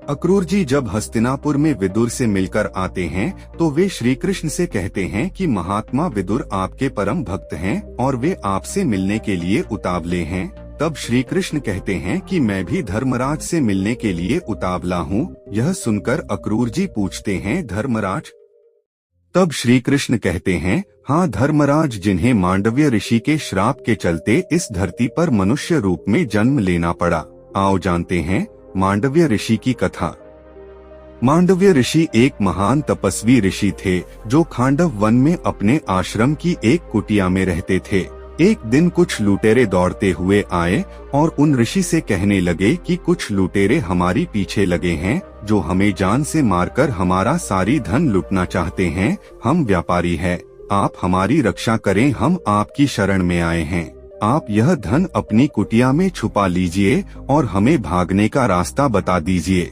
अक्रूर जी जब हस्तिनापुर में विदुर से मिलकर आते हैं तो वे श्री कृष्ण से कहते हैं कि महात्मा विदुर आपके परम भक्त हैं और वे आपसे मिलने के लिए उतावले हैं। तब श्री कृष्ण कहते हैं कि मैं भी धर्मराज से मिलने के लिए उतावला हूँ। यह सुनकर अक्रूर जी पूछते हैं, धर्मराज? तब श्री कृष्ण कहते हैं, हाँ धर्मराज, जिन्हें मांडव्य ऋषि के श्राप के चलते इस धरती पर मनुष्य रूप में जन्म लेना पड़ा। आओ जानते हैं मांडव्य ऋषि की कथा। मांडव्य ऋषि एक महान तपस्वी ऋषि थे जो खांडव वन में अपने आश्रम की एक कुटिया में रहते थे। एक दिन कुछ लुटेरे दौड़ते हुए आए और उन ऋषि से कहने लगे कि कुछ लुटेरे हमारी पीछे लगे हैं जो हमें जान से मारकर हमारा सारी धन लुटना चाहते हैं। हम व्यापारी हैं, आप हमारी रक्षा करें, हम आपकी शरण में आए हैं। आप यह धन अपनी कुटिया में छुपा लीजिए और हमें भागने का रास्ता बता दीजिए।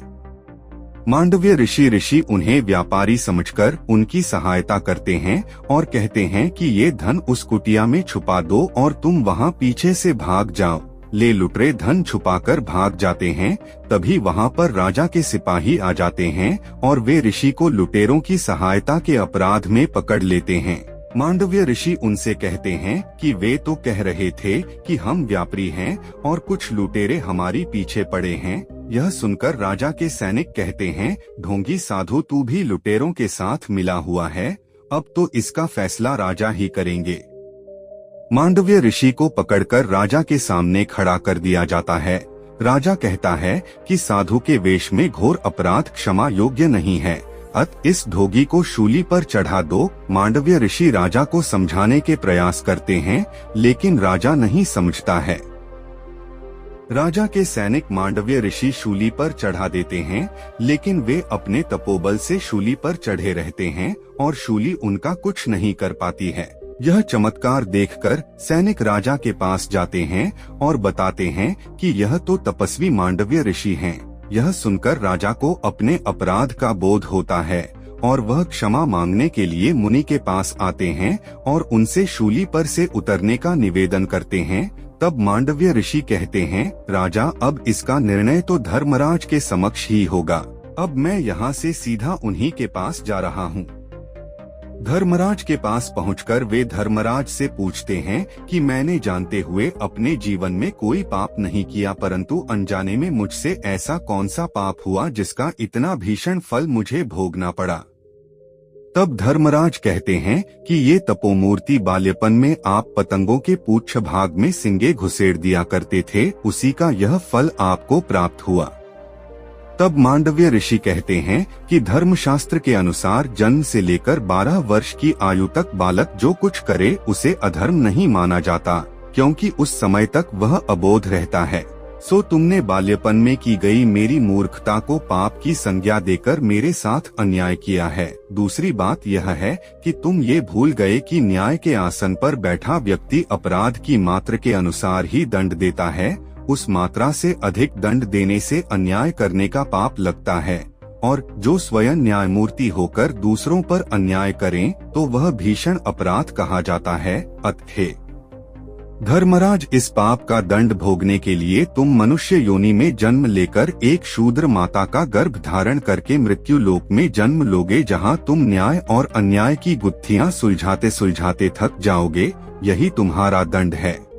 मांडव्य ऋषि उन्हें व्यापारी समझकर उनकी सहायता करते हैं और कहते हैं कि ये धन उस कुटिया में छुपा दो और तुम वहाँ पीछे से भाग जाओ। ले लुटेरे धन छुपाकर भाग जाते हैं। तभी वहाँ पर राजा के सिपाही आ जाते हैं और वे ऋषि को लुटेरों की सहायता के अपराध में पकड़ लेते हैं। मांडव्य ऋषि उनसे कहते हैं कि वे तो कह रहे थे कि हम व्यापारी हैं और कुछ लुटेरे हमारी पीछे पड़े हैं। यह सुनकर राजा के सैनिक कहते हैं, ढोंगी साधु, तू भी लुटेरों के साथ मिला हुआ है, अब तो इसका फैसला राजा ही करेंगे। मांडव्य ऋषि को पकड़कर राजा के सामने खड़ा कर दिया जाता है। राजा कहता है कि साधु के वेश में घोर अपराध क्षमा योग्य नहीं है, अत इस ढोगी को शूली पर चढ़ा दो। मांडव्य ऋषि राजा को समझाने के प्रयास करते हैं लेकिन राजा नहीं समझता है। राजा के सैनिक मांडव्य ऋषि शूली पर चढ़ा देते हैं लेकिन वे अपने तपोबल से शूली पर चढ़े रहते हैं और शूली उनका कुछ नहीं कर पाती है। यह चमत्कार देखकर सैनिक राजा के पास जाते हैं और बताते हैं कि यह तो तपस्वी मांडव्य ऋषि हैं। यह सुनकर राजा को अपने अपराध का बोध होता है और वह क्षमा मांगने के लिए मुनि के पास आते हैं और उनसे शूली पर से उतरने का निवेदन करते हैं। तब मांडव्य ऋषि कहते हैं, राजा, अब इसका निर्णय तो धर्मराज के समक्ष ही होगा। अब मैं यहाँ से सीधा उन्हीं के पास जा रहा हूँ। धर्मराज के पास पहुंचकर वे धर्मराज से पूछते हैं कि मैंने जानते हुए अपने जीवन में कोई पाप नहीं किया, परंतु अनजाने में मुझसे ऐसा कौन सा पाप हुआ जिसका इतना भीषण फल मुझे भोगना पड़ा। तब धर्मराज कहते हैं कि ये तपोमूर्ति बाल्यपन में आप पतंगों के पूंछ भाग में सिंगे घुसेड़ दिया करते थे, उसी का यह फल आपको प्राप्त हुआ। तब मांडव्य ऋषि कहते हैं कि धर्मशास्त्र के अनुसार जन्म से लेकर 12 वर्ष की आयु तक बालक जो कुछ करे उसे अधर्म नहीं माना जाता, क्योंकि उस समय तक वह अबोध रहता है। सो तुमने बाल्यपन में की गई मेरी मूर्खता को पाप की संज्ञा देकर मेरे साथ अन्याय किया है। दूसरी बात यह है कि तुम ये भूल गए कि न्याय के आसन पर बैठा व्यक्ति अपराध की मात्रा के अनुसार ही दंड देता है। उस मात्रा से अधिक दंड देने से अन्याय करने का पाप लगता है, और जो स्वयं न्यायमूर्ति होकर दूसरों पर अन्याय करें तो वह भीषण अपराध कहा जाता है। अतः धर्मराज, इस पाप का दंड भोगने के लिए तुम मनुष्य योनि में जन्म लेकर एक शूद्र माता का गर्भ धारण करके मृत्यु लोक में जन्म लोगे, जहाँ तुम न्याय और अन्याय की गुत्थियां सुलझाते सुलझाते थक जाओगे। यही तुम्हारा दंड है।